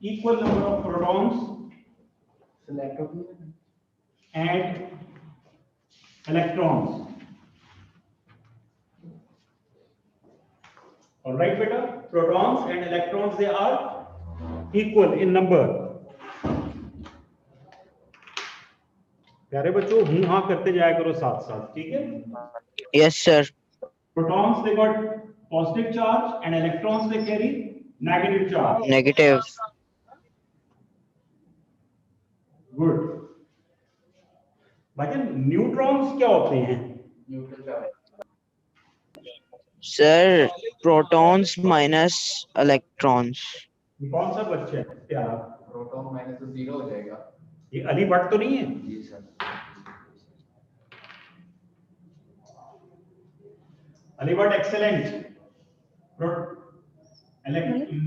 equal number of protons and electrons. All right, beta. Protons and electrons, they are equal in number. प्यारे बच्चों, हूं हाँ करते जाया करो साथ साथ, ठीक है? Yes, sir. Protons, they got positive charge and electrons, they carry negative charge. Negative. Good. भाई न्यूट्रॉन्स क्या होते हैं? Sir, protons minus electrons. कौन सा बच्चा है प्यारा? प्रोटॉन माइनस तो 0 हो जाएगा। ये अली भट्ट तो नहीं है? जी sir. Ali Bhatt excellent.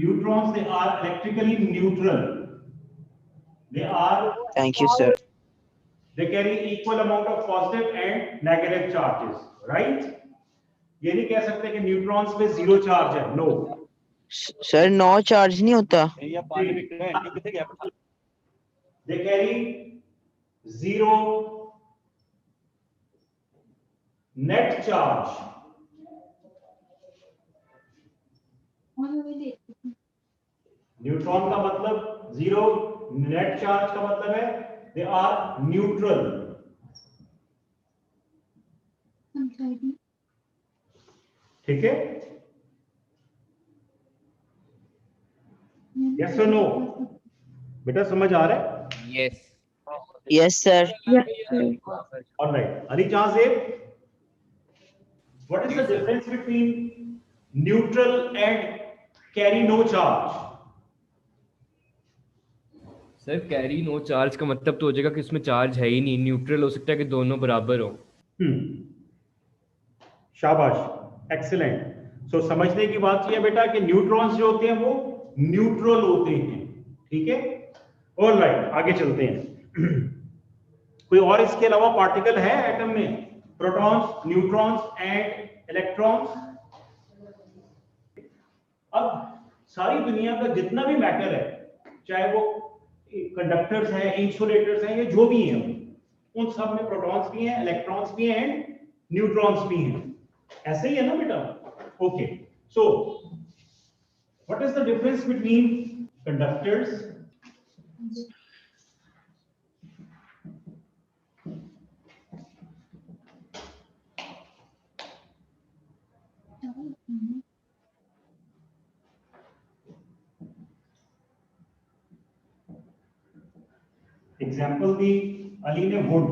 Neutrons, they are electrically neutral. They are. Thank you, sir. They carry equal amount of positive and negative charges, right? ये नहीं कह सकते कि न्यूट्रॉन्स पे जीरो चार्ज है, नो। सर नो चार्ज नहीं होता। They carry zero net charge. Neutron का मतलब जीरो, नेट चार्ज का मतलब है दे आर न्यूट्रल। ठीक है? यस और नो? बेटा समझ आ रहा है? Yes. Yes, sir. All right. Ali Chazeb, what is the difference between neutral and carry no charge? Sir carry no charge का मतलब तो हो जाएगा कि उसमें चार्ज है ही नहीं। न्यूट्रल हो सकता है कि दोनों बराबर हो। शाबाश, एक्सीलेंट। सो समझने की बात यह है बेटा कि न्यूट्रॉन्स जो होते हैं वो न्यूट्रल होते हैं, ठीक है? ऑल राइट, आगे चलते हैं। कोई और इसके अलावा पार्टिकल है एटम में? Protons, neutrons and electrons. अब सारी दुनिया का जितना भी मैटर है, चाहे वो कंडक्टर्स हैं, इंसुलेटर्स हैं, ये जो भी हैं, उन सब में प्रोटॉन्स भी हैं, इलेक्ट्रॉन्स भी हैं एंड न्यूट्रॉन्स भी हैं। ऐसे ही है ना बेटा? Okay, so what is the difference between conductors example दी अली ने वुड,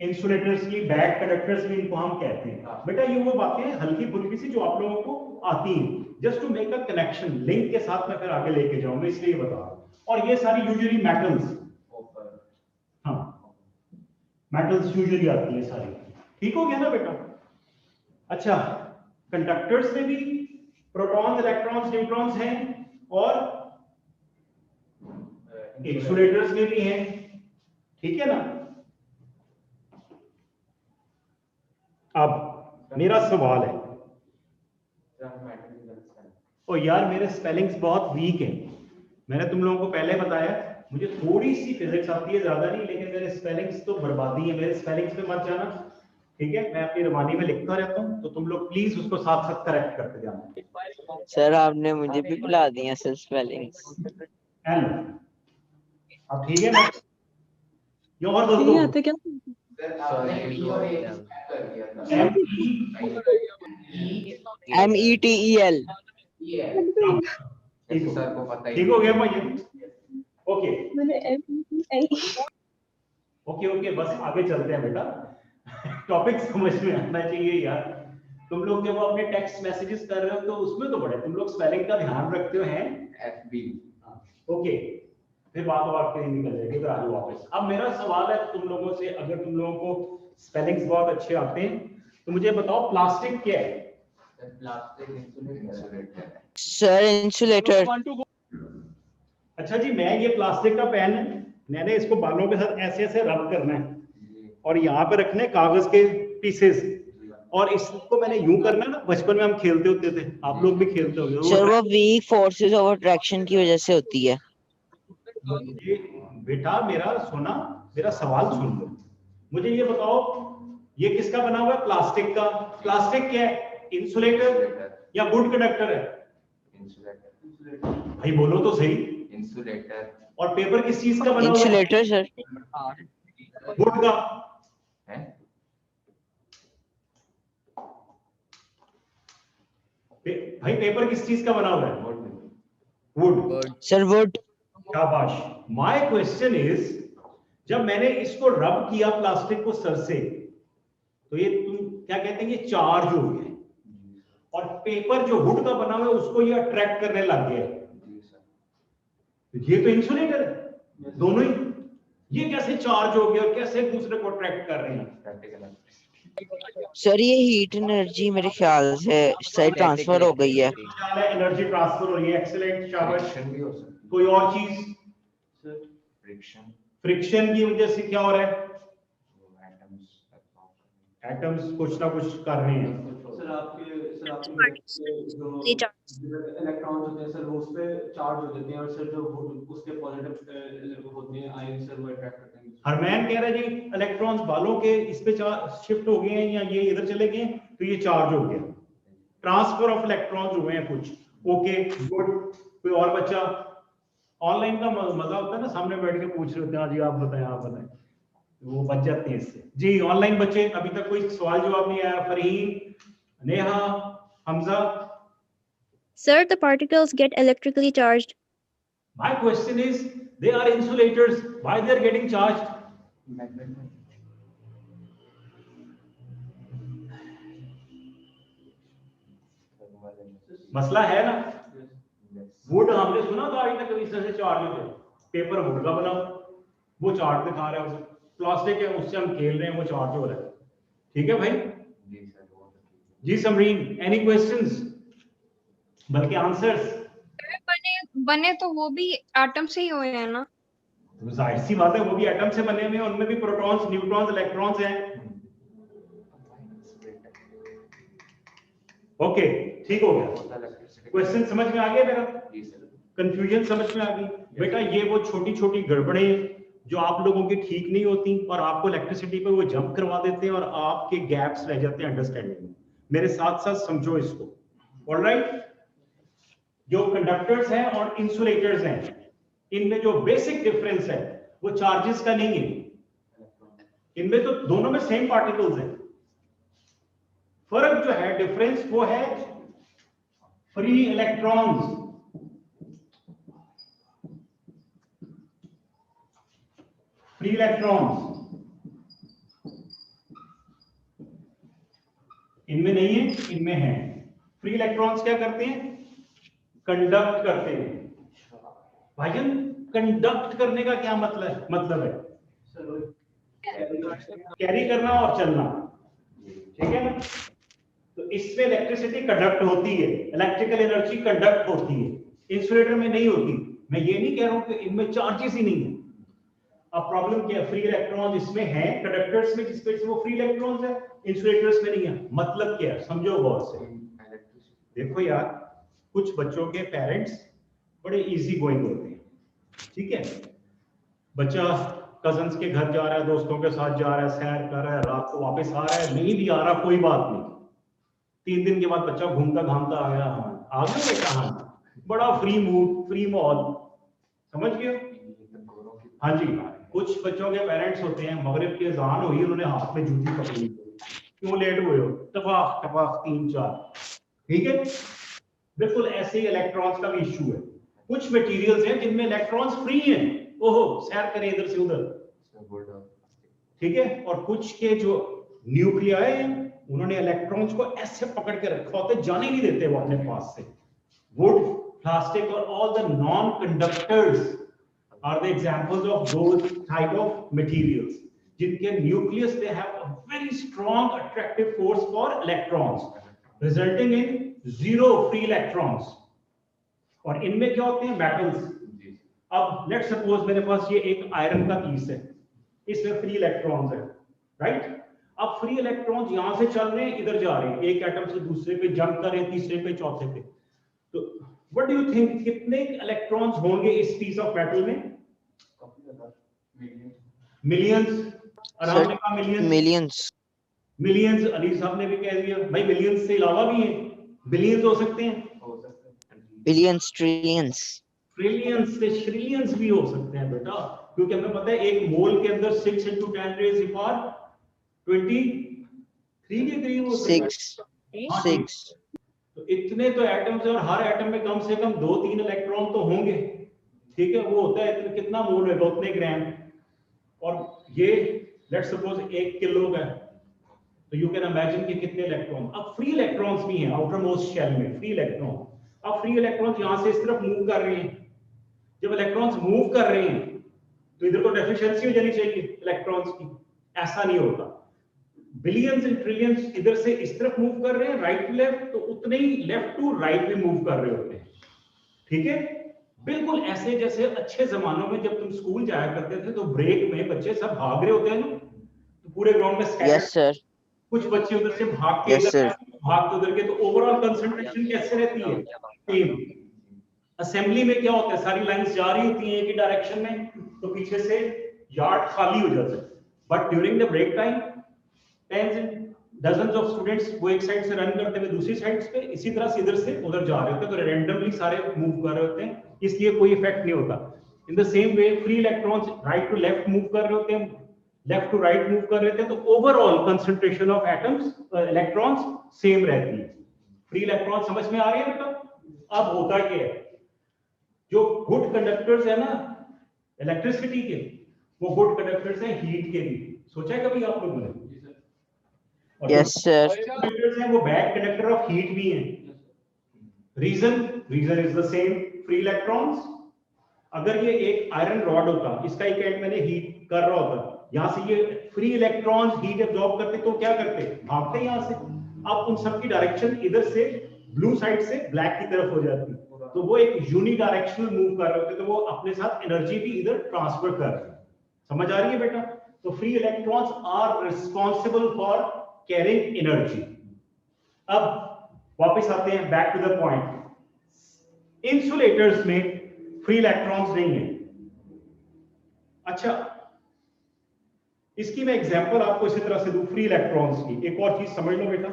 इंसुलेटर्स की, बैक कंडक्टर्स भी इनको हम कहते हैं। बेटा ये वो बातें हैं हल्की फुल्की सी जो आप लोगों को आती हैं, just to make a connection, link के साथ मैं फिर आगे लेके जाऊंगा, इसलिए बता रहा हूं। और ये सारी यूजुअली मेटल्स, हाँ मेटल्स यूजुअली आती है सारी। ठीक हो गया ना बेटा? अच्छा, कंडक्टर्स में भी प्रोटॉन्स, इलेक्ट्रॉन्स, न्यूट्रॉन्स हैं और इंसुलेटर्स में भी हैं, ठीक है ना? अब मेरा सवाल है, ओ यार मेरे स्पेलिंग्स बहुत वीक हैं। मैंने तुम लोगों को पहले बताया मुझे थोड़ी सी फिजिक्स आती है, ज्यादा नहीं, लेकिन मेरे स्पेलिंग्स तो बर्बादी है। मेरे स्पेलिंग्स पे मत जाना, ठीक है? मैं अपनी रवानी में लिखता रहता हूँ, तो तुम लोग प्लीज उसको साथ साथ करेक्ट करते जाना। सर आपने मुझे भी बुला दिया सर स्पेलिंग्स। एल, अब ठीक है ना? ये और दोस्तों आते क्या? METEL। सर को पता ही। ठीक हो गया मुझे? ओके ओके ओके, बस आगे चलते हैं बेटा। टॉपिक समझ में आना चाहिए यार। तुम लोग जब अपने टेक्स्ट मैसेजेस कर रहे हो तो उसमें तो बड़े तुम लोग स्पेलिंग का ध्यान रखते हो हैं। FB। ओके, फिर बात आपके निकल जाएगी, तो आगे वापस। अब मेरा सवाल है तुम लोगों से, अगर तुम लोगों को स्पेलिंग्स बहुत अच्छे आते हैं तो मुझे बताओ प्लास्टिक क्या है? Plastic insulator. Sir insulator. अच्छा जी, मैं ये प्लास्टिक का पेन है, मैंने इसको बालों के साथ ऐसे ऐसे रब करना है और यहाँ पे रखने कागज के पीसेस, और इसको मैंने यूं करना ना, बचपन में हम खेलते होते थे, आप लोग भी खेलते होंगे सर वो वीक फोर्सेस ऑफ अट्रैक्शन की वजह से होती है। ये बेटा मेरा सोना, मेरा सवाल सुन लो, मुझे ये बताओ ये किसका बना हुआ है? प्लास्टिक का। प्लास्टिक क्या है? इंसुलेटर या गुड कंडक्टर है? इंसुलेटर। भाई बोलो तो सही। इंसुलेटर। और पेपर किस चीज का बना हुआ है? Insulator sir. वुड का है। भाई पेपर किस चीज का बना हुआ है? वुड। Sir would. शाबाश। माय क्वेश्चन इज, जब मैंने इसको रब किया प्लास्टिक को सर से, तो ये तुम क्या कहते हैं, ये चार्ज हो गया, और पेपर जो वुड का बना हुआ है उसको ये अट्रैक्ट करने लग गया। ये तो इंसुलेटर है दोनों ही। ये कैसे चार्ज हो गया और कैसे एक दूसरे को अट्रैक्ट कर रहे हैं? सर ये हीट एनर्जी मेरे ख्याल से सही ट्रांसफर हो गई है। एनर्जी ट्रांसफर हो रही है। एक्सीलेंट, शाबाश। फ्रिक्शन भी हो सकता है। कोई और चीज? फ्रिक्शन। फ्रिक्शन की वजह से क्या हो रहा है? एटम्स एटम्स कुछ ना कुछ कर रहे हैं। सर आपके जो इलेक्ट्रॉन्स होते हैं सर वो उस पे चार्ज हो जाते हैं, और सर जो उसके पॉजिटिव होते हैं आयन सर वो अट्रैक्ट करते हैं। हरमैन कह रहा है जी इलेक्ट्रॉन्स बालों के इस पे शिफ्ट हो गए हैं या ये इधर चले गए तो ये चार्ज हो गया, ट्रांसफर ऑफ इलेक्ट्रॉन्स हुए हैं कुछ। Okay good. कोई और बच्चा? ऑनलाइन का मजा होता है ना, सामने बैठ के पूछ रहे होते हैं, हाँ जी आप बताएं, वो बच जाते हैं इससे। जी ऑनलाइन बच्चे, अभी तक कोई सवाल जवाब नहीं आया? Farheen, Neha, Hamza? Sir, the particles get electrically charged. My question is, they are insulators. Why they are getting charged? मसला है ना। वुड हमने सुना था आज तक इस तरह से चार्ज होते हैं। पेपर वुड का बना, वो चार्ज दिखा रहा है। प्लास्टिक है उससे हम खेल रहे हैं, वो चार्ज हो रहा है। ठीक है भाई? जी समरीन, एनी क्वेश्चंस? बल्कि आंसर्स? बने तो वो भी एटम से ही हुए हैं ना? तो जाहिर सी बात है वो भी एटम से बने हुए हैं, उनमें भी प्रोटॉन्स, न्यूट्रॉन्स, इलेक्ट्रॉन्स हैं। ओके ठीक हो गया। क्वेश्चन समझ में आ गया मेरा? कंफ्यूजन समझ में आ गई? बेटा ये वो छोटी छोटी गड़बड़ें जो आप लोगों की ठीक नहीं होती और आपको इलेक्ट्रिसिटी पे वो जंप करवा देते हैं और आपके गैप्स रह जाते हैं अंडरस्टैंडिंग में। मेरे साथ साथ समझो इसको। ऑलराइट, जो कंडक्टर्स हैं और इंसुलेटर्स हैं, इनमें जो बेसिक डिफरेंस है वो चार्जेस का नहीं है। इनमें तो दोनों में सेम पार्टिकल्स हैं। फर्क जो है, डिफरेंस, वो है फ्री इलेक्ट्रॉन्स। फ्री इलेक्ट्रॉन्स इनमें नहीं है, इनमें है। फ्री इलेक्ट्रॉन्स क्या करते हैं? कंडक्ट करते हैं। भाईजान कंडक्ट करने का क्या मतलब है? कैरी करना और चलना, ठीक है ना? तो इसमें इलेक्ट्रिसिटी कंडक्ट होती है, इलेक्ट्रिकल एनर्जी कंडक्ट होती है, इंसुलेटर में नहीं होती। मैं ये नहीं कह रहा हूं कि इनमें चार्जेस ही नहीं है। अब प्रॉब्लम क्या है? फ्री इलेक्ट्रॉन इसमें है, कंडक्टर्स में जिसपे वो फ्री इलेक्ट्रॉन्स है, इंसुलेटर्स में नहीं है। मतलब क्या है, समझो गौर से। देखो यार, कुछ बच्चों के पेरेंट्स बड़े इजी गोइंग होते हैं, ठीक है? बच्चा कजन्स के घर जा रहा है, दोस्तों के साथ जा रहा है, सैर कर रहा है, रात को वापस आ रहा है, नहीं भी आ रहा कोई बात नहीं, 3 दिन के बाद बच्चा घूमता घामता आ गया, हाँ आ गया बेटा, हाँ बड़ा फ्री मूड, फ्री माहौल, समझ गए? हाँ जी। कुछ बच्चों के पेरेंट्स होते हैं, मगरिब की अजान हुई, उन्होंने हाथ में जूती पकड़ी, क्यों लेट हुए हो? टपाक टपाक 3-4, ठीक है? बिल्कुल ऐसे ही इलेक्ट्रॉन्स का भी इश्यू है। कुछ मटेरियल्स हैं जिनमें इलेक्ट्रॉन्स फ्री हैं, ओहो सैर करें इधर से उधर, ठीक है? और कुछ के जो न्यूक्लियाई हैं, उन्होंने इलेक्ट्रॉन्स को ऐसे पकड़ के रखा होता है, जाने नहीं देते वो अपने पास से। वुड, प्लास्टिक और all the non conductors are the examples of those type of materials जिनके nucleus they have a very strong attractive force for electrons resulting in 0 free electrons। और इनमें क्या होते हैं? metals। अब let's suppose मेरे पास ये एक आयरन का पीस है, इसमें फ्री इलेक्ट्रॉन्स है, राइट? अब फ्री इलेक्ट्रॉन्स यहां से चल रहे हैं, इधर जा रहे हैं, एक एटम से दूसरे पे जंप कर रहे हैं, तीसरे पे, चौथे पे। तो व्हाट डू यू थिंक कितने इलेक्ट्रॉन्स होंगे इस पीस ऑफ मेटल में? मिलियंस। आराम ने कहा मिलियंस। मिलियंस। मिलियंस। अली साहब ने भी कह दिया भाई मिलियंस से अलावा भी है, बिलियंस हो सकते हैं, बिलियंस, ट्रिलियंस। ट्रिलियंस से ट्रिलियंस भी हो सकते हैं बेटा, क्योंकि हमें पता है एक मोल के अंदर 6 × 10⁻23 के करीब होते हैं। 6। तो इतने तो एटम्स है और हर एटम में कम से कम 2-3 इलेक्ट्रॉन तो होंगे, ठीक है? वो होता है कितना मोल है, उतने ग्राम। और ये लेट्स सपोज 1 किलो का, तो यू कैन इमेजिन कि कितने इलेक्ट्रॉन। अब फ्री इलेक्ट्रॉन्स भी हैं आउटर मोस्ट शेल में, फ्री इलेक्ट्रॉन। अब फ्री इलेक्ट्रॉन्स यहां से इस तरफ मूव कर रहे हैं। जब इलेक्ट्रॉन्स मूव कर रहे हैं तो इधर तो डेफिशिएंसी हो जानी चाहिए इलेक्ट्रॉन्स की, ऐसा नहीं होता। बिलियंस एंड ट्रिलियंस इधर से इस तरफ मूव कर रहे हैं, राइट टू लेफ्ट, तो उतने ही लेफ्ट टू राइट भी मूव कर रहे होते हैं, ठीक है? बिल्कुल ऐसे जैसे अच्छे जमानों में जब तुम स्कूल जाया करते थे तो ब्रेक में बच्चे सब भाग रहे होते हैं ना, तो पूरे ग्राउंड में स्कैटर। Yes sir. कुछ बच्चे उधर से भाग के इधर भाग के उधर के, तो ओवरऑल कंसंट्रेशन कैसे रहती है? सेम। असेंबली में क्या होता है, सारी लाइंस जा रही होती हैं एक ही डायरेक्शन में, तो पीछे से यार्ड खाली हो जाता है। But during the break time tens and dozens of students वो एक साइड से रन करते हुए दूसरी साइड पे इसी तरह से इधर से उधर जा रहे होते हैं, तो रैंडमली सारे मूव कर रहे होते हैं, इसलिए कोई इफेक्ट नहीं होता। In the same way free electrons right to left move कर रहे होते हैं, लेफ्ट टू राइट मूव कर रहे थे, तो overall concentration of atoms electrons same रहती है। फ्री इलेक्ट्रॉन समझ में आ रही है बेटा? अब होता क्या है, जो गुड कंडक्टर्स है ना इलेक्ट्रिसिटी के, वो गुड कंडक्टर्स हैं हीट के भी। सोचा है कभी आप लोगों ने? Yes sir. कंडक्टर्स हैं वो बैड कंडक्टर ऑफ हीट भी हैं। Reason is the same, free electrons. अगर ये एक आयरन रॉड होता, इसका एक एंड मैंने हीट कर रहा होता, यहां से ये फ्री इलेक्ट्रॉन्स हीट एब्जॉर्ब करते, तो क्या करते? भागते यहां से। अब उन सब की डायरेक्शन इधर से ब्लू साइड से ब्लैक की तरफ हो जाती, तो वो एक यूनिडायरेक्शनल मूव कर रहे होते, तो वो अपने साथ एनर्जी भी इधर ट्रांसफर कर रहे हैं। समझ आ रही है बेटा? तो free electrons are responsible for carrying energy. अब वापस आते हैं back to the point. Insulators में फ्री इलेक्ट्रॉन्स नहीं है। अच्छा, इसकी मैं एग्जांपल आपको इसी तरह से दूं फ्री इलेक्ट्रॉन्स की। एक और चीज समझ लो बेटा,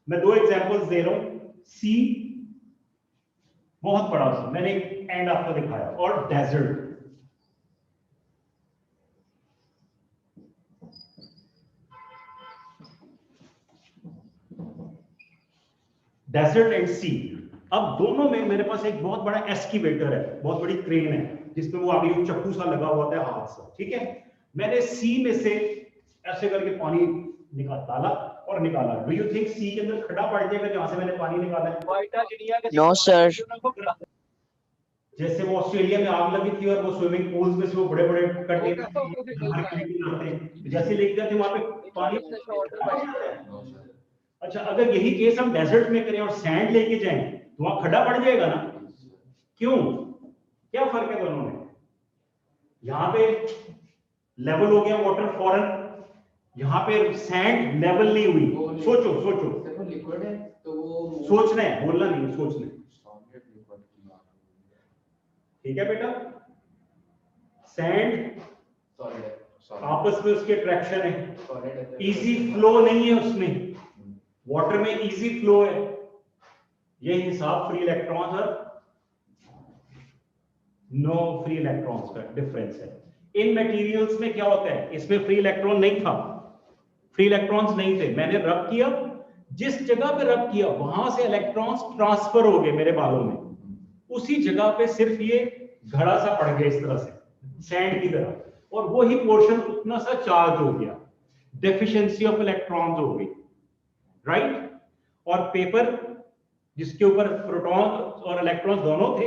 मैं 2 एग्जांपल्स दे रहा हूं। सी बहुत बड़ा सा, मैंने एक एंड आपको दिखाया, और डेजर्ट। डेजर्ट एंड सी। अब दोनों में मेरे पास एक बहुत बड़ा एस्कीवेटर है, बहुत बड़ी क्रेन है, जिसमें वो आगे एक चप्पू सा लगा हुआ है हाथ से, ठीक है? मैंने सी में से ऐसे करके पानी डाला और निकाला। डू यू थिंक सी के अंदर खड्डा पड़ जाएगा जहां से मैंने पानी निकाला है? No sir. जैसे वो ऑस्ट्रेलिया में आग लगी थी और वो स्विमिंग पूल्स में से वो बड़े बड़े कंटेनर जैसे लेके जाते वहां पे पानी। अच्छा, अगर यही केस हम डेजर्ट में करें और सैंड लेके जाएं तो वहां खड्डा पड़ जाएगा ना? क्यों? क्या फर्क है दोनों में? यहाँ पे लेवल हो गया वाटर फॉरन, यहाँ पे सैंड लेवल नहीं हुई। सोचो लिक्विड है तो वो सोचना है, बोलना नहीं, सोचना है। ठीक है बेटा? सैंड आपस में उसके अट्रैक्शन है, इजी फ्लो नहीं है उसमें, वाटर में इजी फ्लो है। ये हिसाब फ्री इलेक्ट्रॉन्स और नो फ्री इलेक्ट्रॉन्स का डिफरेंस है। इन मटेरियल्स में क्या होता है, इसमें फ्री इलेक्ट्रॉन नहीं था, फ्री इलेक्ट्रॉन्स नहीं थे। मैंने रब किया, जिस जगह पे रब किया वहां से इलेक्ट्रॉन्स ट्रांसफर हो गए मेरे बालों में, उसी जगह पे सिर्फ ये घड़ा सा पड़ गया इस तरह से सैंड की तरह, और वो ही पोर्शन उतना सा चार्ज हो गया, डेफिशिएंसी ऑफ इलेक्ट्रॉन्स हो गई, राइट? और पेपर जिसके ऊपर प्रोटॉन और इलेक्ट्रॉन्स दोनों थे,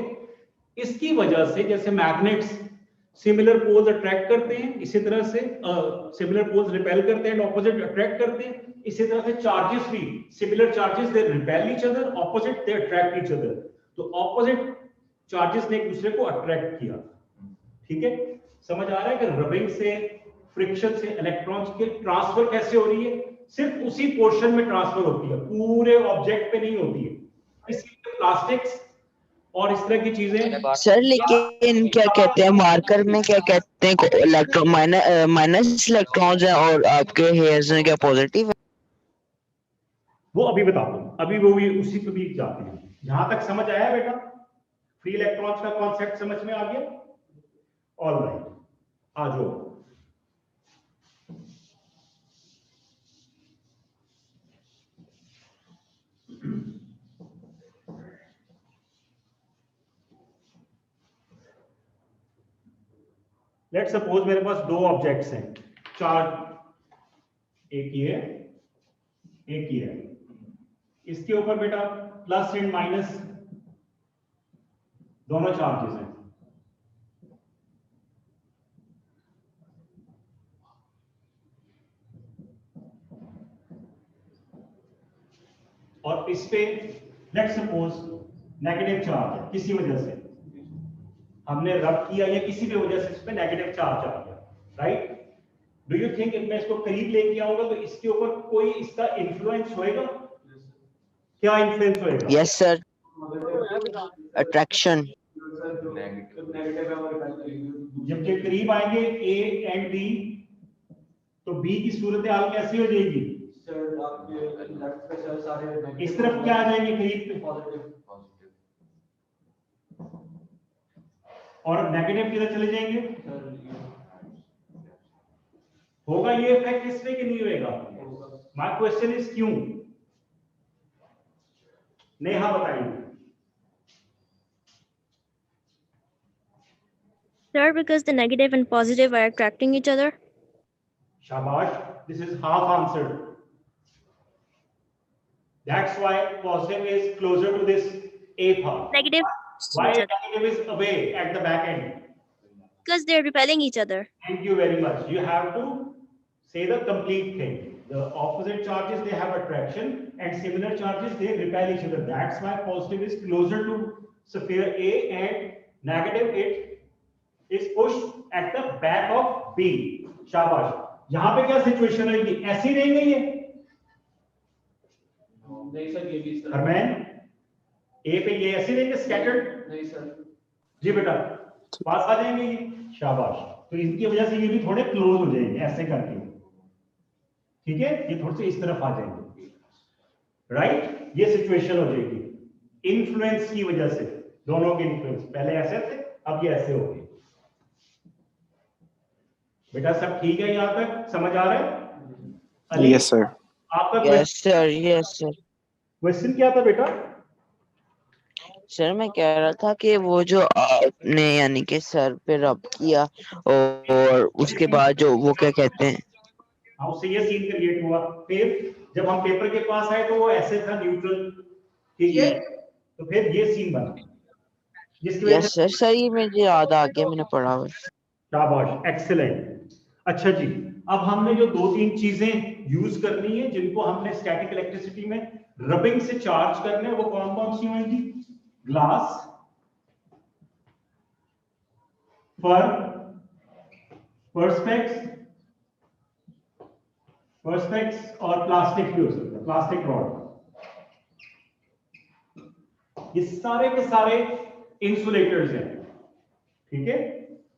इसकी वजह से जैसे मैग्नेट्स सिमिलर पोल्स अट्रैक्ट करते हैं, इसी तरह से सिमिलर पोल्स रिपेल करते हैं, ऑपोजिट अट्रैक्ट करते हैं, इसी तरह से चार्जेस भी similar charges they repel each other, opposite they attract each other. तो ऑपोजिट चार्जेस ने एक दूसरे को अट्रैक्ट किया। ठीक है, समझ आ रहा है कि रबिंग से फ्रिक्शन से इलेक्ट्रॉन्स के ट्रांसफर कैसे हो रही है, सिर्फ उसी पोर्शन में ट्रांसफर होती है, पूरे ऑब्जेक्ट पे नहीं होती है। इसलिए प्लास्टिक्स और इस तरह की चीजें सर लेकिन क्या कहते हैं मार्कर में क्या कहते हैं इलेक्ट्रॉन माइनस इलेक्ट्रॉन्स है और आपके हेयर्स में क्या पॉजिटिव है? वो अभी बताता हूँ, अभी वो भी उसी पे भी जाते हैं। जहां तक समझ आया बेटा, फ्री इलेक्ट्रॉन्स का कॉन्सेप्ट समझ में आ गया? ऑल राइट, आ जाओ। लेट्स सपोज मेरे पास दो ऑब्जेक्ट्स हैं, चार्ज एक ही है, एक ही है। इसके ऊपर बेटा प्लस एंड माइनस दोनों चार्जेस हैं। और इस पे लेट्स सपोज नेगेटिव चार्ज है, किसी वजह से हमने रब किया या किसी भी वजह से इस पे नेगेटिव चार्ज आ गया, राइट? डू यू थिंक मैं इसको करीब लेके आऊंगा तो इसके ऊपर कोई इसका इन्फ्लुएंस होएगा? क्या इन्फ्लुएंस होएगा? Yes sir, attraction. जब ये करीब आएंगे ए एंड बी तो बी की सूरत हाल कैसी हो जाएगी? सर आपके लेफ्ट पे सर सारे इस तरफ क्या आ जाएंगे करीब पे, पॉजिटिव, और नेगेटिव किधर चले जाएंगे? सर होगा ये इफेक्ट इसमें कि नहीं होएगा? माय क्वेश्चन इज क्यों? नेहा बताइए। Sir, because the negative and positive are attracting each other. Shabash, this is half answered. That's why positive is closer to this A part. Negative. Why negative is away at the back end? Because they're repelling each other. Thank you very much. You have to say the complete thing. The opposite charges, they have attraction, and similar charges, they repel each other. That's why positive is closer to sphere A and negative it is pushed at the back of B. शाबाश। यहाँ पे क्या situation रहेगी? ऐसी रहेंगे ये? नहीं sir, ये भी इस तरह। हरमैन, A पे ये ऐसे रहेंगे स्कैटर्ड? नहीं सर। जी बेटा, पास आ जाएंगे ये। शाबाश। तो इनकी वजह से ये भी थोड़े क्लोज हो जाएंगे ऐसे करके, ठीक है? ये थोड़े से इस तरफ आ जाएंगे, राइट? ये सिचुएशन हो जाएगी इन्फ्लुएंस की वजह से, दोनों के इन्फ्लुएंस। पहले ऐसे थे, अब ये ऐसे हो गए। बेटा सब ठीक है? यहाँ तक समझ आ रहा है? Yes sir. आपका yes sir, yes sir. Question क्या था बेटा? सर मैं कह रहा था कि वो जो आपने यानी कि सर पे रब किया और उसके बाद जो वो क्या कहते हैं, हाँ, उससे ये सीन क्रिएट हुआ। फिर जब हम पेपर के पास आए तो वो ऐसे था न्यूट्रल, ठीक है? तो फिर ये सीन बना, जिसकी वजह यस सर। सर ये मुझे याद आ गया, मैंने पढ़ा हुआ। शाबाश, एक्सीलेंट। अच्छा जी, अब हमने जो दो तीन चीजें यूज करनी है जिनको हमने स्टैटिक इलेक्ट्रिसिटी में रबिंग से चार्ज करने हैं, वो कौन कौन सी होंगी? ग्लास, perspex और प्लास्टिक भी हो सकता है, प्लास्टिक रॉड। ये सारे के सारे इंसुलेटर्स हैं, ठीक है?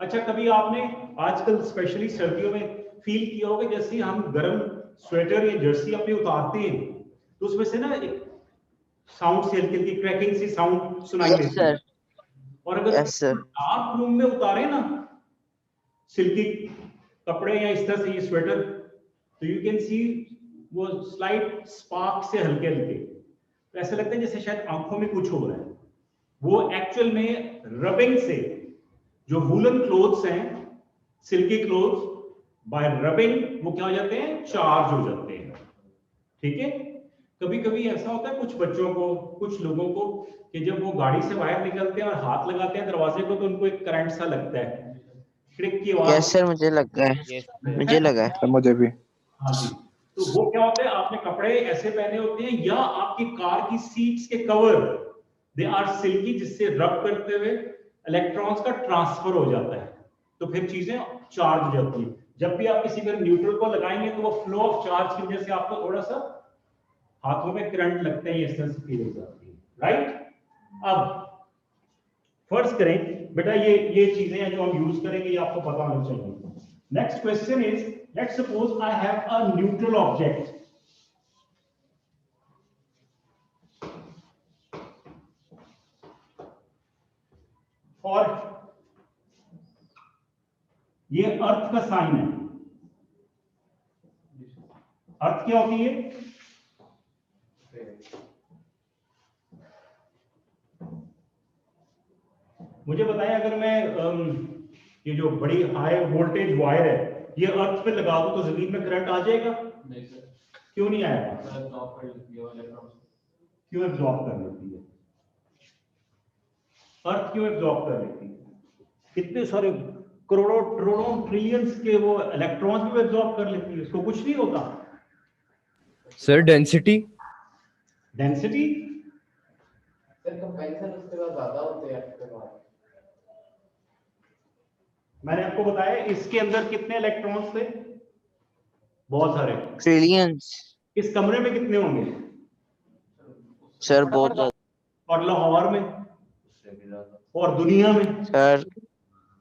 अच्छा, कभी आपने आजकल स्पेशली सर्दियों में फील किया होगा जैसे हम गर्म स्वेटर या जर्सी अपनी उतारते हैं तो उसमें से ना एक साउंड से हल्की हल्की क्रैकिंग सी साउंड सुनाई देती है। और अगर डार्क रूम में उतारे ना सिल्की कपड़े या इस तरह से ये स्वेटर, तो यू कैन सी वो स्लाइट स्पार्क से हल्के हल्के, तो ऐसा लगता है जैसे शायद आंखों में कुछ हो रहा है। वो एक्चुअल में रबिंग से जो वूलन क्लोथ्स हैं, सिल्की क्लोथ्स, बाय रबिंग वो क्या हो जाते हैं? चार्ज हो जाते हैं, ठीक है? कभी कभी ऐसा होता है कुछ बच्चों को, कुछ लोगों को, कि जब वो गाड़ी से बाहर निकलते हैं और हाथ लगाते हैं दरवाजे को तो उनको एक करंट सा लगता है, क्लिक की आवाज। यस सर, मुझे लगा है, मुझे लगा है। मुझे भी। हाँ जी। तो वो क्या होता है, आपने कपड़े ऐसे पहने होते हैं या आपकी कार की सीट्स के कवर दे आर सिल्की, जिससे रब करते हुए इलेक्ट्रॉन्स का ट्रांसफर हो जाता है, तो फिर चीजें चार्ज हो जाती है। जब भी आप किसी पर न्यूट्रल को लगाएंगे तो वो फ्लो ऑफ चार्ज की वजह से आपको थोड़ा सा हाथों में करंट लगते हैं, इस तरह से फील हो जाती है, राइट। अब फर्ज करें बेटा ये चीजें हैं जो हम यूज करेंगे, ये आपको पता होना चाहिए। Next question is, let's suppose I have a neutral object, और ये अर्थ का साइन है। अर्थ क्या होती है? मुझे बताएं, अगर मैं ये जो बड़ी हाई वोल्टेज वायर है ये अर्थ पे लगा दूं तो जमीन में करंट आ जाएगा? नहीं सर, क्यों नहीं आएगा? एब्जॉर्ब कर लेती है इलेक्ट्रॉन्स। क्यों एब्जॉर्ब कर लेती है? अर्थ क्यों एब्जॉर्ब कर लेती है? कितने सारे करोड़ों ट्रिलियन ट्रिलियंस के वो इलेक्ट्रॉन्स भी एब्जॉर्ब कर लेती है, इसको कुछ नहीं होता। Sir density. Density sir comparison उसके बाद ज्यादा होते हैं उसके बाद। मैंने आपको बताया इसके अंदर कितने इलेक्ट्रॉन्स थे? बहुत सारे। ट्रिलियंस। इस कमरे में कितने होंगे? सर बहुत ज्यादा। और लाहौर में उससे भी ज्यादा। और दुनिया में? सर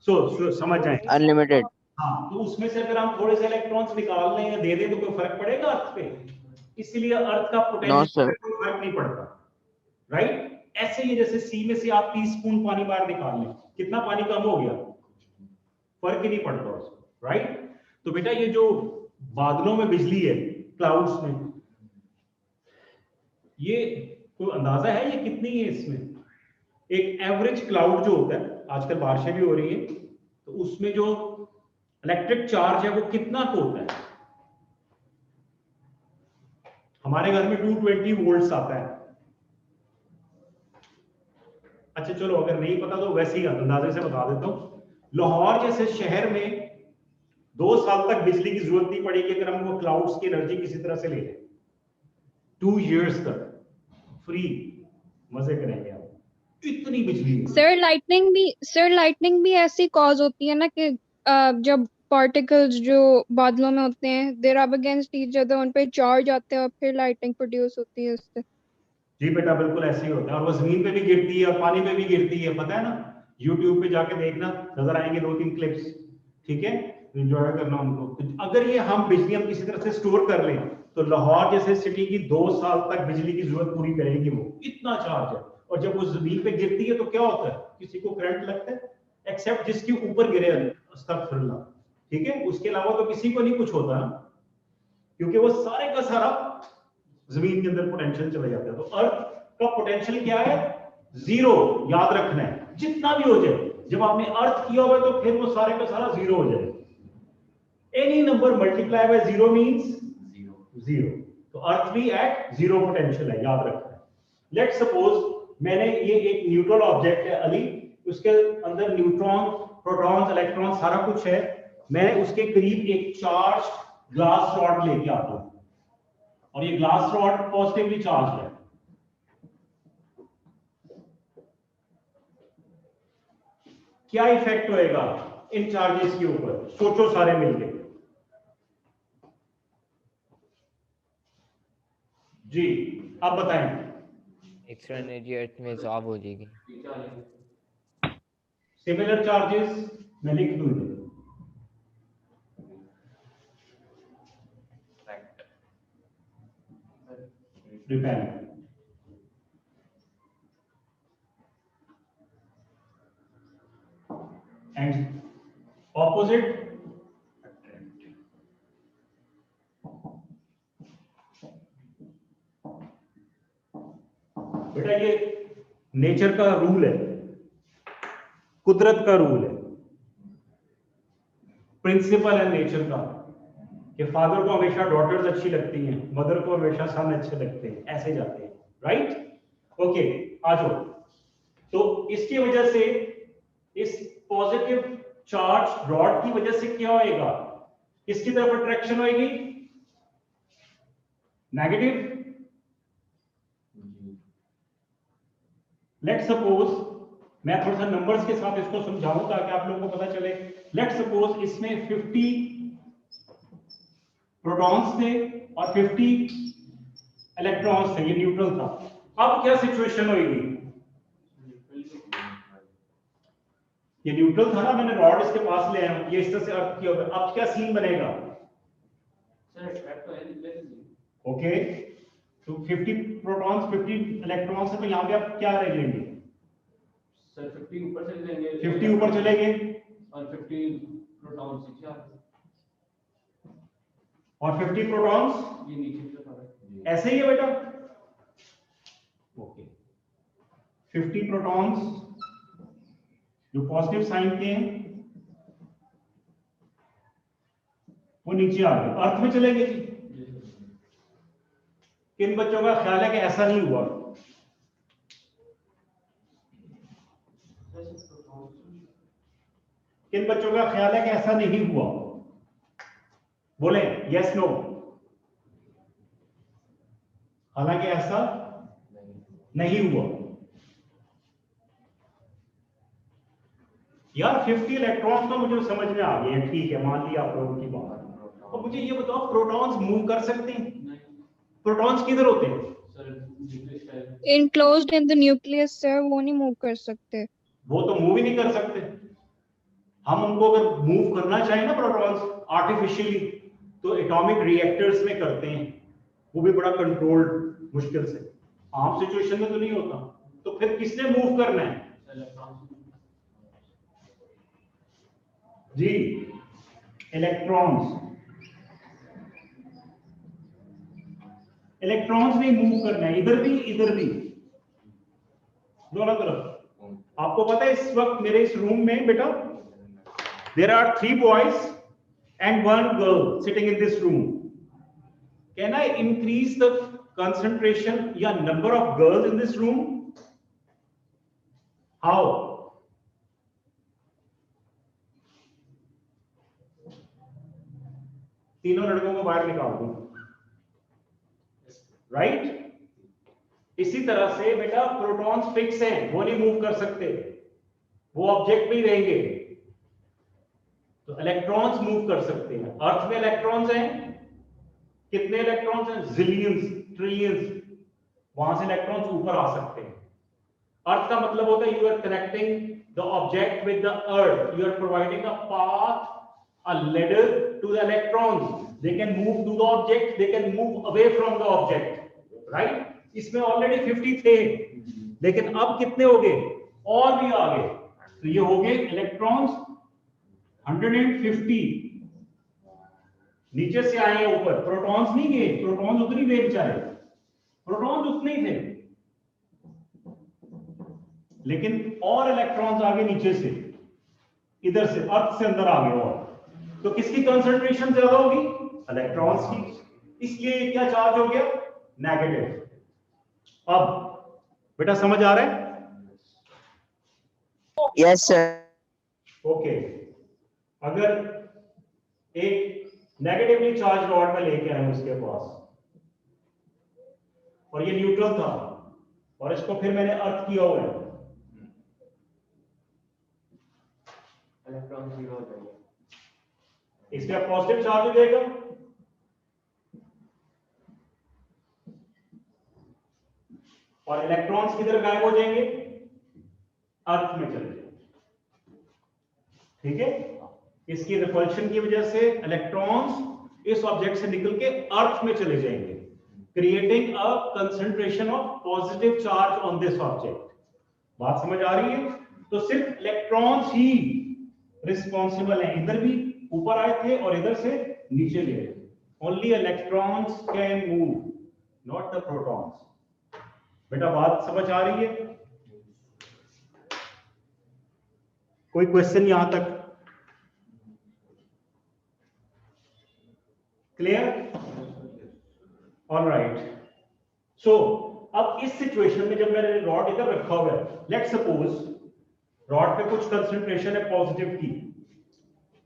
सो समझ जाए। अनलिमिटेड। हाँ, तो उसमें से अगर हम थोड़े से इलेक्ट्रॉन्स निकाल लें या दे दें तो कोई फर्क पड़ेगा अर्थ पे? इसलिए अर्थ का पोटेंशियल कोई फर्क नहीं पड़ता, राइट। ऐसे ही जैसे सी में से आप 30 स्पून पानी बाहर निकाल लें, कितना पानी कम हो गया? फर्क ही नहीं पड़ता उसको, राइट। तो बेटा ये जो बादलों में बिजली है, क्लाउड्स में, ये कोई अंदाजा है ये कितनी है? इसमें एक एवरेज क्लाउड जो होता है, आजकल बारिशें भी हो रही है, तो उसमें जो इलेक्ट्रिक चार्ज है वो कितना को होता है? हमारे घर में 220 वोल्ट्स आता है। अच्छा चलो, अगर नहीं पता तो वैसे ही अंदाजे से बता देता हूं। लाहौर जैसे शहर में 2 साल तक बिजली की जरूरत नहीं पड़ेगी अगर हम वो क्लाउड्स की एनर्जी किसी तरह से ले लें। 2 इयर्स तक फ्री मजे करेंगे आप, इतनी बिजली है। सर लाइटनिंग भी ऐसी कॉज होती है ना कि जब पार्टिकल्स जो बादलों में होते हैं देर अप अगेंस्ट ईच अदर, उन पे चार्ज आते हैं और फिर लाइटनिंग प्रोड्यूस होती है उससे। जी बेटा बिल्कुल ऐसे ही होता है, और वो जमीन पे भी गिरती है और पानी पे भी गिरती है, पता है ना। YouTube पे जाके देखना, नजर आएंगे 2-3 क्लिप्स, ठीक है, एंजॉय करना उनको। तो अगर ये हम बिजली हम किसी तरह से स्टोर कर लें तो लाहौर जैसे सिटी की 2 साल तक बिजली की जरूरत पूरी करेगी, वो इतना चार्ज है। और जब वो जमीन पे गिरती है तो क्या होता है? किसी को करंट लगता है, एक्सेप्ट जिसके ऊपर गिरे, अस्तगफिरुल्लाह, ठीक है, उसके अलावा तो किसी को नहीं कुछ होता ना, क्योंकि वो सारे का सारा जमीन के अंदर पोटेंशियल चला जाता है। तो अर्थ का पोटेंशियल क्या है? 0, याद रखना है। जितना भी हो जाए, जब आपने अर्थ किया हुआ तो फिर वो सारे का सारा 0 हो जाए। Any number multiply by 0 means 0। तो अर्थ भी एट 0 पोटेंशियल है, याद रखना है। लेट्स सपोज मैंने ये एक न्यूट्रल ऑब्जेक्ट है अली, उसके अंदर न्यूट्रॉन, प्रोटॉन्स, इलेक्ट्रॉन सारा कुछ है। मैं उसके करीब एक चार्ज ग्लास रॉड लेके आता हूं, और ये ग्लास रॉड पॉजिटिवली चार्ज है। क्या इफेक्ट होएगा इन चार्जेस के ऊपर? सोचो सारे मिलके जी, आप बताएं। एक्स्ट्रा एनर्जी अर्थ में एब्जॉर्ब हो जाएगी। सिमिलर चार्जेस मैं लिख दूंगा। रिपेल and opposite बेटा ये नेचर का रूल है, कुदरत का रूल है, प्रिंसिपल है नेचर का कि फादर को हमेशा डॉटर्स अच्छी लगती हैं, मदर को हमेशा सन अच्छे लगते हैं, ऐसे जाते हैं, राइट। ओके आ जाओ। तो इसकी वजह से इस पॉजिटिव चार्ज रॉड की वजह से क्या होएगा? किसकी तरफ अट्रैक्शन होएगी? नेगेटिव। लेट्स सपोज मैं थोड़ा सा नंबर्स के साथ इसको समझाऊं ताकि आप लोगों को पता चले। लेट्स सपोज इसमें 50 प्रोटॉन्स थे और 50 इलेक्ट्रॉन्स थे, ये न्यूट्रल था। अब क्या सिचुएशन होगी? ये न्यूट्रल था ना, मैंने रॉड इसके पास ले आया हूं, ये इस तरह से अर्थ किया होगा। अब क्या सीन बनेगा? ओके, तो 50 प्रोटॉन्स 50 इलेक्ट्रॉन्स है, तो यहाँ पे आप क्या रह लेंगे? सर 50 ऊपर चले जाएंगे, 50 ऊपर चले गए और 50 प्रोटॉन्स नीचे आ गए, और 50 प्रोटॉन्स ये नीचे की तरफ आ गए। ऐसे ही है बेटा। ओके, 50 प्रोटॉन्स जो पॉजिटिव साइन के हैं वो नीचे आ गए, अर्थ में चले गए। किन बच्चों का ख्याल है कि ऐसा नहीं हुआ? किन बच्चों का ख्याल है कि ऐसा नहीं हुआ? बोले यस नो। हालांकि ऐसा नहीं हुआ यार। 50 इलेक्ट्रॉन्स तो मुझे समझ में आ गए, ठीक है, मान लिया आप लोगों की बात। और मुझे ये बताओ, प्रोटॉन्स मूव कर सकते हैं? प्रोटॉन्स किधर होते हैं? Enclosed in the nucleus sir, वो नहीं मूव कर सकते। वो तो मूव ही नहीं कर सकते। हम उनको अगर मूव करना चाहें ना प्रोटॉन्स आर्टिफिशियली, तो एटॉमिक रिएक्टर्स में करते हैं, वो भी बड़ा कंट्रोल्ड मुश्किल से। आम सिचुएशन में तो नहीं होता। तो फिर किसने मूव करना है? जी, इलेक्ट्रॉन्स। इलेक्ट्रॉन्स ने मूव करना है, इधर भी दोनों तरफ। आपको पता है इस वक्त मेरे इस रूम में बेटा there are 3 boys and 1 girl sitting in this room. Can I increase the concentration या number of girls in this room? How? तीनों लड़कों को बाहर निकाल दूं, राइट? इसी तरह से बेटा प्रोटॉन्स फिक्स हैं, वो नहीं मूव कर सकते, वो ऑब्जेक्ट में ही रहेंगे। तो इलेक्ट्रॉन्स मूव कर सकते हैं। अर्थ में इलेक्ट्रॉन्स हैं, कितने इलेक्ट्रॉन्स हैं? Zillions, trillions. वहां से इलेक्ट्रॉन्स ऊपर आ सकते हैं। अर्थ का मतलब होता है you are connecting the object with the earth, you are providing a path, a ladder to the electrons. They can move to the object, they can move away from the object, right? इसमें already 50 थे, लेकिन अब कितने हो गए? और भी आ गए। तो ये हो गए इलेक्ट्रॉन्स 150 नीचे से आए हैं ऊपर। प्रोटॉन्स नहीं गए, प्रोटॉन्स उतनी गए बेचारे, प्रोटॉन्स उतने ही थे, लेकिन और इलेक्ट्रॉन्स आगे नीचे से, इधर से अर्थ से अंदर आ गए। और तो किसकी कंसंट्रेशन ज्यादा होगी? इलेक्ट्रॉन्स की। इसलिए क्या चार्ज हो गया? नेगेटिव। अब बेटा समझ आ रहा है? Yes sir. ओके, अगर एक नेगेटिवली चार्ज रॉड में लेके आए उसके पास, और ये न्यूट्रल था, और इसको फिर मैंने अर्थ किया हुआ है, इलेक्ट्रॉन 0 हो जाएगा, इस पे पॉजिटिव चार्ज हो जाएगा, और इलेक्ट्रॉन्स किधर गायब हो जाएंगे? अर्थ में चले जाएंगे। ठीक है? इसकी रिपल्शन की वजह से इलेक्ट्रॉन्स इस ऑब्जेक्ट से निकल के अर्थ में चले जाएंगे, creating a concentration of positive charge on this object. बात समझ आ रही है? तो सिर्फ इलेक्ट्रॉन्स ही रिस्पॉन्सिबल हैं। इधर भी ऊपर आए थे और इधर से नीचे गए। Only electrons can move, not the protons. बेटा बात समझ आ रही है? कोई क्वेश्चन यहां तक क्लियर? ऑलराइट। सो अब इस सिचुएशन में जब मैंने रॉड इधर रखा हुआ है, लेट्स सपोज रॉड पे कुछ कंसंट्रेशन है पॉजिटिव की,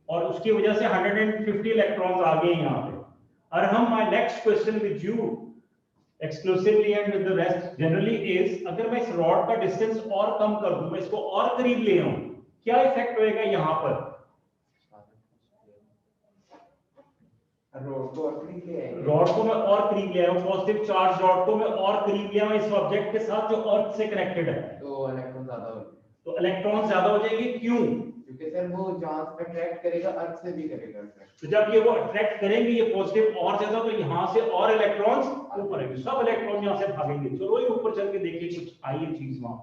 और उसकी वजह से 150 इलेक्ट्रॉन्स आ गए यहां पे। और हम my next question with you exclusively and with the rest generally is, अगर मैं इस रॉड का डिस्टेंस और कम कर दूं, मैं इसको और करीब ले आऊं, क्या इफेक्ट होएगा यहां पर? रोड को और करीब ले आएंगे। रॉड को मैं और करीब ले आया हूँ, पॉजिटिव चार्ज रॉड को मैं और करीब ले आया हूँ इस ऑब्जेक्ट के साथ जो अर्थ से कनेक्टेड है, तो इलेक्ट्रॉन ज्यादा हो तो इलेक्ट्रॉन ज्यादा हो जाएंगे। क्यों? क्योंकि सर वो जहाँ अट्रैक्ट करेगा अर्थ से भी करेगा attract। तो जब ये वो अट्रैक्ट करेंगे ये पॉजिटिव और ज्यादा, तो यहाँ से और इलेक्ट्रॉन्स ऊपर आएंगे, सब इलेक्ट्रॉन यहाँ से भागेंगे। चलो ये ऊपर चल के देखिए कुछ आई है चीज वहां,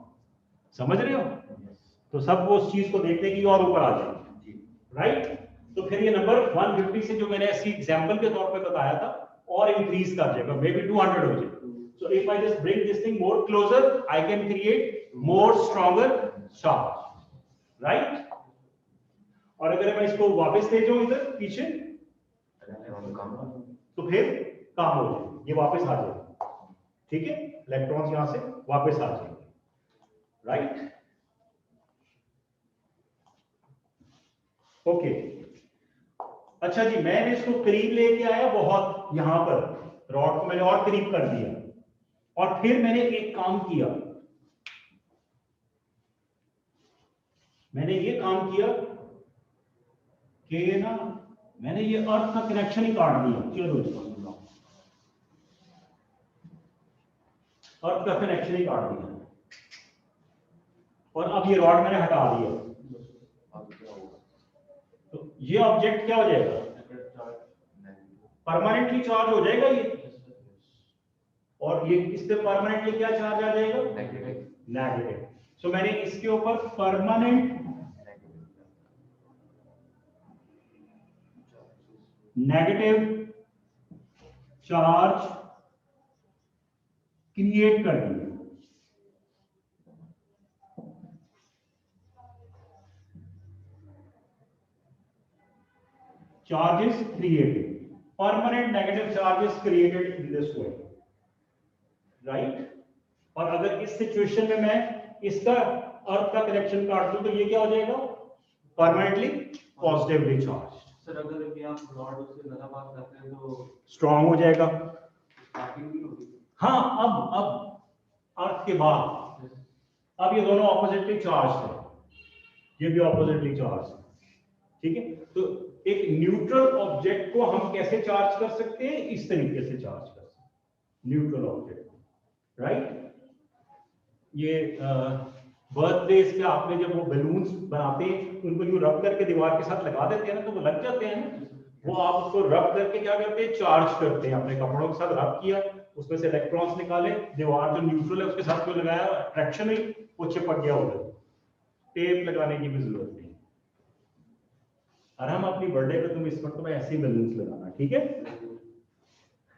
समझ रहे हो? तो सब वो उस चीज को देखने की और ऊपर आ जाएंगे, राइट? तो फिर ये नंबर 150 से जो मैंने ऐसी एग्जांपल के तौर पे बताया था और इंक्रीज कर जाएगा, मे बी 200 हो जाए। So if I just bring this thing more closer, I can create more stronger charge, right? और अगर मैं इसको वापस ले जाऊं इधर पीछे, तो फिर काम हो जाए, ये वापस आ जाए, ठीक है? इलेक्ट्रॉन्स यहां से वापस आ जाएंगे, राइट? ओके, अच्छा जी, मैंने इसको करीब लेके आया बहुत, यहां पर रॉड को मैंने और करीब कर दिया, और फिर मैंने एक काम किया, मैंने ये काम किया कि ना मैंने ये अर्थ का कनेक्शन ही काट दिया। चलो जी, अर्थ का कनेक्शन ही काट दिया, और अब ये रॉड मैंने हटा दिया, तो ये ऑब्जेक्ट क्या हो जाएगा? परमानेंटली चार्ज हो जाएगा ये, और ये इस पे परमानेंटली क्या चार्ज आ जाएगा? नेगेटिव। सो मैंने इसके ऊपर परमानेंट नेगेटिव चार्ज क्रिएट कर दिया। Charge is created. Permanent negative charge is created in this way, right? और अगर इस सिचुएशन में मैं इसका अर्थ का कनेक्शन काट दूं तो ये क्या हो जाएगा? Permanently positively charged. सर अगर ये आप रॉड उससे ज्यादा पास करते हैं तो स्ट्रॉन्ग हो जाएगा। स्टार्टिंग भी होगी। हाँ, अब अर्थ के बाद अब ये दोनों ऑपोजिटली चार्ज है, ये भी ऑपोजिटली चार्ज है, ठीक है? तो एक न्यूट्रल ऑब्जेक्ट को हम कैसे चार्ज कर सकते हैं? इस तरीके से चार्ज कर सकते हैं न्यूट्रल ऑब्जेक्ट, राइट? ये बर्थडेज पे आपने जब वो बैलून्स बनाते हैं उनको यूं रब करके दीवार के साथ लगा देते हैं ना, तो वो लग जाते हैं ना, वो आप उसको रब करके क्या करते हैं? चार्ज करते हैं। अपने कपड़ों के साथ रब किया, उसमें से इलेक्ट्रॉन्स निकाले, दीवार जो न्यूट्रल है उसके साथ जो लगाया, अट्रैक्शन हुई, वो चिपक गया उधर, टेप लगाने की भी जरूरत नहीं। और हम अपनी बर्थडे पे तुम इस वक्त में ऐसे ही बैलून्स लगाना, ठीक है?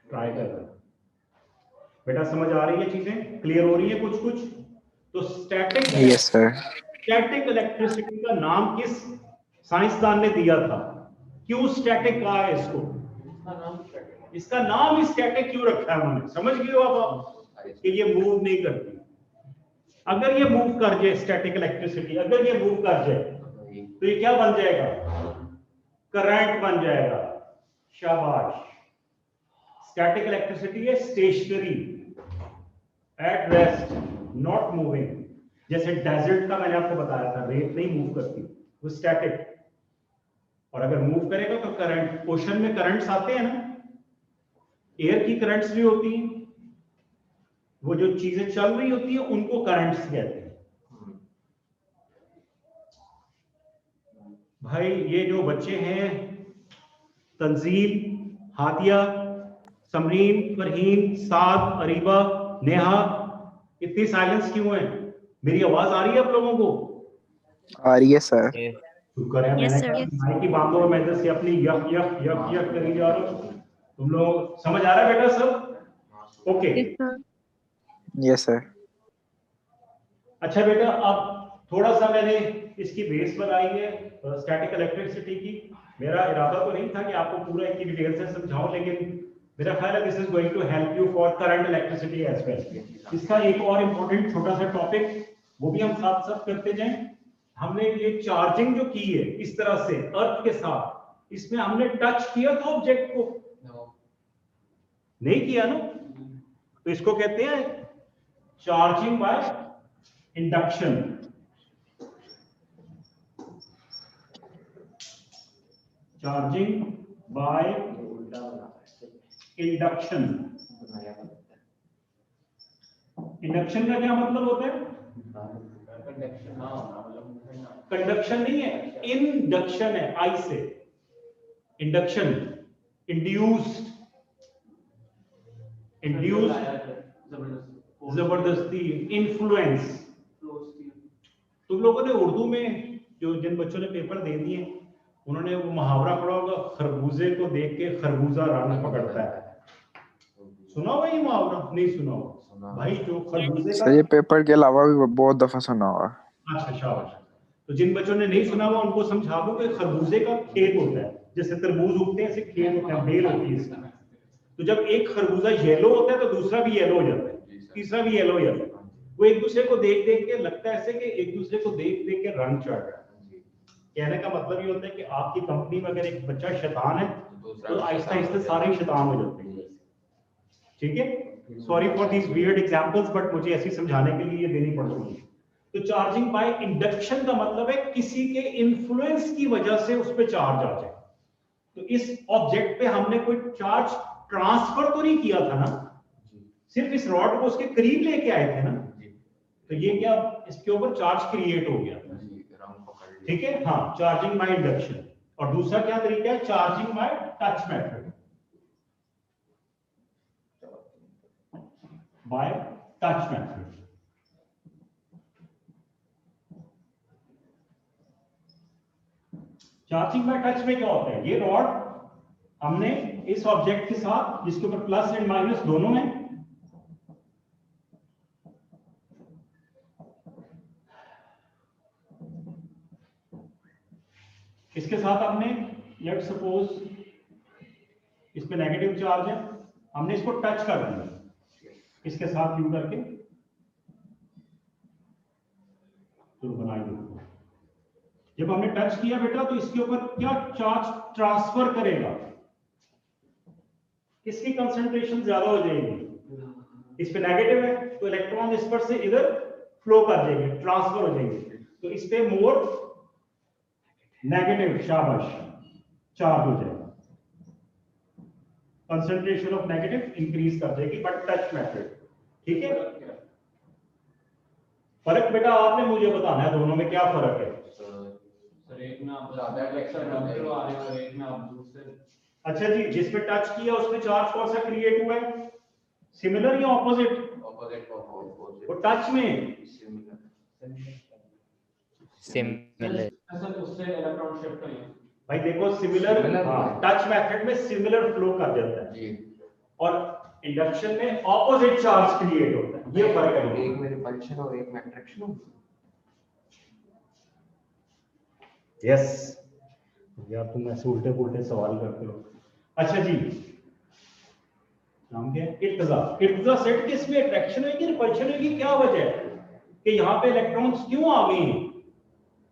ट्राई करना बेटा, समझ आ रही है चीजें? क्लियर हो रही है कुछ कुछ? तो static, yes sir. Static electricity का नाम किस साइंसदान ने दिया था? क्यों स्टैटिक कहा है इसको? इसका नाम ही स्टैटिक क्यों रखा है उन्होंने? समझ गए हो आप कि ये मूव नहीं करती। अगर ये मूव कर जाए स्टैटिक इलेक्ट्रिसिटी, अगर ये मूव कर जाए तो ये क्या बन जाएगा? करंट बन जाएगा। शाबाश। स्टैटिक इलेक्ट्रिसिटी है stationary, at rest, not moving. जैसे डेजर्ट का मैंने आपको बताया था, रेत नहीं मूव करती, वो स्टैटिक। और अगर मूव करेगा तो करंट, ओशन में करंट्स आते हैं ना, एयर की करंट्स भी होती हैं, वो जो चीजें चल रही होती है उनको करंट्स कहते हैं। भाई ये जो बच्चे हैं, तंजील, हादिया, समरीन, फरहीन, साद, अरीबा, नेहा, इतनी साइलेंस क्यों है? मेरी आवाज आ रही है आप लोगों को? आ रही है सर। शुक्र है। Yes, मैंने sir. कहा माइक की बातों में मैं जैसे अपनी यक यक यक यक करी जा रहा हूं। तुम लोग समझ आ रहा है बेटा सब? Okay. Yes, sir. Yes sir. अच्छा बेटा, अब थोड़ा सा मैंने इसकी बेस बनाई है स्टैटिक इलेक्ट्रिसिटी की। मेरा इरादा तो नहीं था कि आपको पूरा इसकी डिटेल से समझाऊं, लेकिन मेरा ख्याल है this is going to help you for current electricity as well. इसका एक और इम्पोर्टेंट छोटा सा टॉपिक, वो भी हम साथ साथ करते जाएं। हमने ये चार्जिंग जो की है इस तरह से अर्थ के साथ, इसमें हमने टच किया था ऑब्जेक्ट को? नहीं किया ना, तो इसको कहते हैं charging by induction. Charging by induction. Induction का क्या मतलब होता है? कंडक्शन ना होना, मतलब कंडक्शन नहीं है, इंडक्शन है, आई से। इंडक्शन, इंड्यूस्ड, जबरदस्ती, इन्फ्लुएंस। तुम लोगों ने उर्दू में जो जिन बच्चों ने पेपर दे दिए उन्होंने वो मुहावरा पढ़ा होगा, खरबूजे को देख के खरबूजा रंग पकड़ता है। सुना हुआ ये मुहावरा? नहीं सुना होगा भाई। जो खरबूजे सर ये पेपर के अलावा भी बहुत दफा सुना हुआ। अच्छा शाबाश। तो जिन बच्चों ने नहीं सुना हुआ उनको समझा दो कि खरबूजे का खेत होता है, जैसे तरबूज उगते हैं ऐसे खेत होते हैं, बेल होती है इसकी। तो जब एक खरबूजा येलो होता है तो दूसरा भी येलो हो जाता है, तीसरा भी येलो हो जाता है। वो एक दूसरे को देख देख के लगता है ऐसे कि एक दूसरे को देख देख के रंग चढ़ रहा है। कहने का मतलब ये होता है कि आपकी कंपनी में अगर एक बच्चा शैतान है तो आहिस्ता आहिस्ता सारे शैतान हो जाते हैं। ठीक है, sorry for these weird examples, but मुझे ऐसी समझाने के लिए ये देनी पड़ रही है। तो चार्जिंग बाय इंडक्शन का मतलब है किसी के इन्फ्लुएंस की वजह से उस पे चार्ज आ जाए। तो इस ऑब्जेक्ट पे हमने कोई चार्ज ट्रांसफर तो नहीं किया था ना, सिर्फ इस रॉड को उसके करीब लेके आए थे ना, तो ये क्या इसके ऊपर चार्ज क्रिएट हो गया। ठीक है, हाँ, चार्जिंग बाय इंडक्शन। और दूसरा क्या तरीका है? Charging by touch method. By touch method. Charging by touch में क्या होता है? ये रॉड हमने इस ऑब्जेक्ट के साथ जिसके ऊपर प्लस एंड माइनस दोनों है, इसके साथ हमने लेट सपोज इस पे नेगेटिव चार्ज है, हमने इसको टच कर दिया इसके साथ यू करके, तो बनाई दो। जब हमने टच किया बेटा तो इसके ऊपर क्या चार्ज ट्रांसफर करेगा? किसकी कंसंट्रेशन ज्यादा हो जाएगी? इस पे नेगेटिव है तो इलेक्ट्रॉन इस पर से इधर फ्लो कर जाएंगे, ट्रांसफर हो जाएंगे। तो इस पे मोर नेगेटिव, शाबाश, चार्ज हो जाएगा, कंसंट्रेशन ऑफ नेगेटिव इंक्रीज कर देगी, बट टच मेथड। ठीक है, फर्क बेटा आपने मुझे बताना है दोनों में क्या फर्क है। सर एक में आप ज्यादा इलेक्ट्रॉन आ रहे हैं और एक में आप दूसरे। अच्छा जी, जिसपे टच किया उसमें चार्ज कौन सा क्रिएट हुआ है? सिमिलर या ऑपोजिट? ऑपोजिट और टच में सिमिलर। सर उससे इलेक्ट्रॉन शिफ्ट हुए भाई देखो सिमिलर, हाँ, टच मेथड में सिमिलर फ्लो कर जाता है जी, और इंडक्शन में ऑपोजिट चार्ज क्रिएट होता है। ये फर्क है। एक में रिपल्शन और एक में अट्रैक्शन। यस यार, तुम ऐसे उल्टे पुल्टे सवाल करते हो। अच्छा जी, नाम क्या है? इर्तिजा। इर्तिजा सेट के इसमें अट्रैक्शन होगी, रिपल्शन होगी, क्या वजह है कि यहाँ पे इलेक्ट्रॉन्स क्यों आ गए?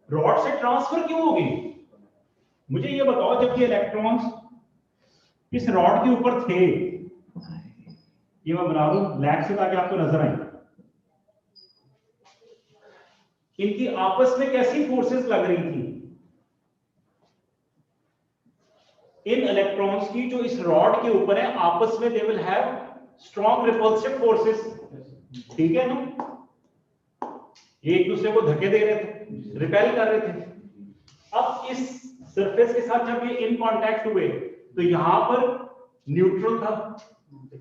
रॉड से ट्रांसफर क्यों हो गई? मुझे ये बताओ, जब ये इलेक्ट्रॉन्स इस रॉड के ऊपर थे, ये मैं बना दूं ब्लैक से ताकि आपको नजर आए, इनकी आपस में कैसी फोर्सेस लग रही थी? इन इलेक्ट्रॉन्स की जो इस रॉड के ऊपर है आपस में they will have strong repulsive forces. ठीक है ना, ये एक दूसरे को धक्के दे रहे थे, रिपेल कर रहे थे। अब इस सरफेस के साथ जब ये इन कांटेक्ट हुए तो यहां पर न्यूट्रल था,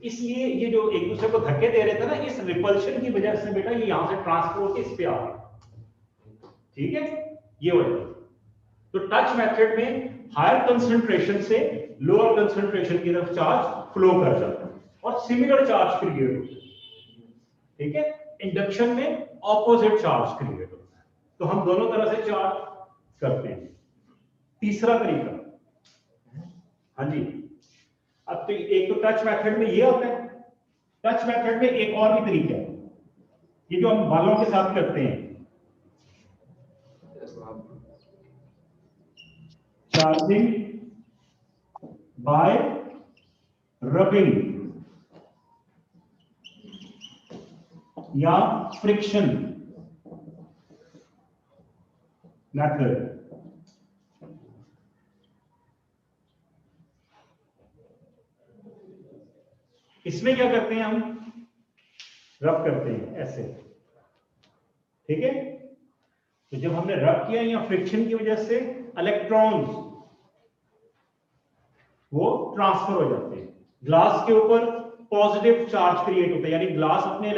इसलिए ये जो एक दूसरे को धक्के दे रहे थे ना, इस रिपल्शन की वजह से बेटा ये यहां से ट्रांसफर होकर इस पे आ गया। ठीक है, ये वजह। तो टच मेथड में हायर कंसंट्रेशन से लोअर कंसंट्रेशन की तरफ चार्ज फ्लो कर जाता है और सिमिलर चार्ज क्रिएट होता है। ठीक है, इंडक्शन में ऑपोजिट चार्ज क्रिएट होता है। तो हम दोनों तरह से चार्ज करते हैं। तीसरा तरीका, हाँ जी, अब तो एक तो टच मेथड में ये होता है, टच मेथड में एक और भी तरीका है, ये जो हम बालों के साथ करते हैं, चार्जिंग बाय रबिंग या फ्रिक्शन मेथड। इसमें क्या करते हैं हम, रब करते हैं ऐसे, ठीक है। तो जब हमने रब किया या फ्रिक्शन की वजह से इलेक्ट्रॉन्स वो ट्रांसफर हो जाते हैं, ग्लास के ऊपर पॉजिटिव चार्ज क्रिएट होता है, यानी ग्लास अपने